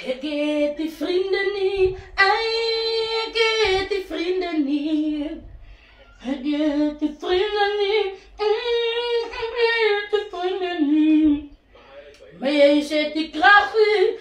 Ik eet die vrienden niet. Ik eet die vrienden niet. Ik eet die vrienden niet. Ik eet die vrienden niet. Maar jij zet die kracht in.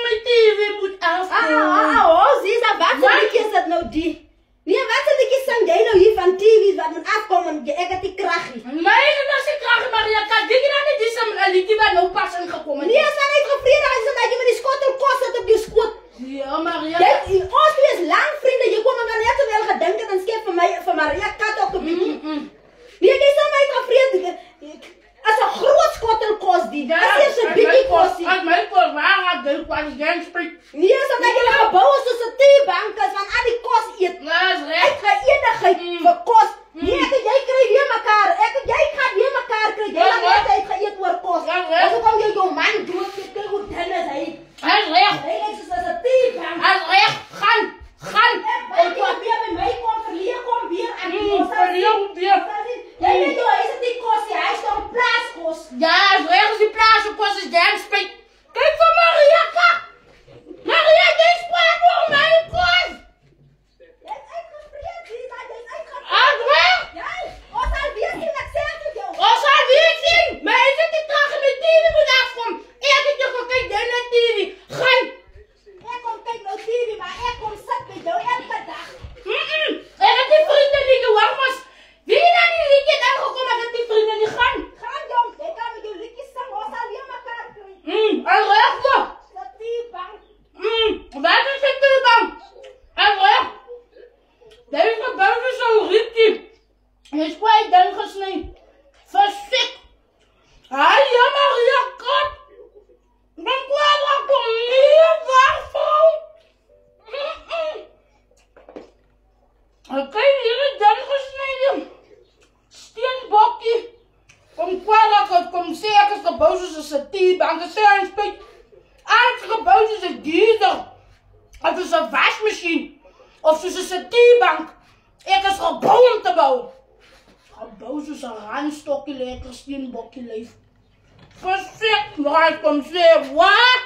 Mijn TV moet afkomen. Zie je, wat liedje is dat nou die? Nee, wat een liedje zang jij nou hier van TV wat moet afkomen? Ik heb die kracht. Maar als ik kracht, Maria, kan dit dan niet is een liedje wat nou pas ingekomen is? Nee, als dat niet gevreden is, dat je met die schotel kost het op je schoot. Ja, Maria. Kijk, ons twee is lang vrienden, je komt maar net zoveel gedenken dan schep van Maria kat ook een beetje. Nee, die is mij gevreden. Als een groot schotel kost die. Als je zo'n beetje kost die. Als mijn kost waar gaat, dan kan ik geen spreek. Nee, zodat je een gebouw is tussen twee banken, van al die kost eet. Dat is recht. Uitgeëdigheid voor kost. Nee, jij krijgt weer elkaar. Jij gaat weer elkaar krijgen. Jij gaat net uitgeëet voor kost. Als ik om je jong man doe, je krijgt hoe tennis hij. Dat is recht. Hij lijkt zoals een theebank. Dat is recht. Gaan. Ik kom weer bij mij, kom weer aan die kost. Verlier. Jij weet wel, is het die kost? Hij is toch een plaaskost. Ja, dat is recht. Als die plaatsenkost is geen spreek. Kijk van Maria, kak. Maria, geen spraak voor mijn kost. Jij is uitgevreerd, Lisa. Jij is uitgevreerd. Ah, recht. Ja, ons al weer zien, dat zeg ik jou. Ons al weer zien. Maar is het die kracht in de TV moet afkomen? Ik heb je gekeken naar de TV. Gaan. Ik kom kijken naar TV, maar ik kom zat met jou elke dag. En dat die vrienden niet de wacht was. Wie is dan die liedje aangekomen dat die vrienden niet gaan? Gaan jong, ik kan met je liedjes zingen, ons al weer elkaar krijgen. En recht toch? Dat theebank. Wat is het nu dan? En recht. Deze buiten zo'n rietje. Is kwijt dan gesneden. Verstik. Ah ja, Maria, kap. Dan kwam ik om hier waarvan. Oké, hier is dan gesneden. Steenbokje. Kom kwalak, kom zeker gebouwd is een theebank. Het is een spek. Alles gebouwd is een giezer. Of is een wasmachine. Of is een theebank. Ik is gebouwd om te bouwen. Gebouwd is een randstokje lekker steenbokje leef. Verzet, maar ik kom zeer wat?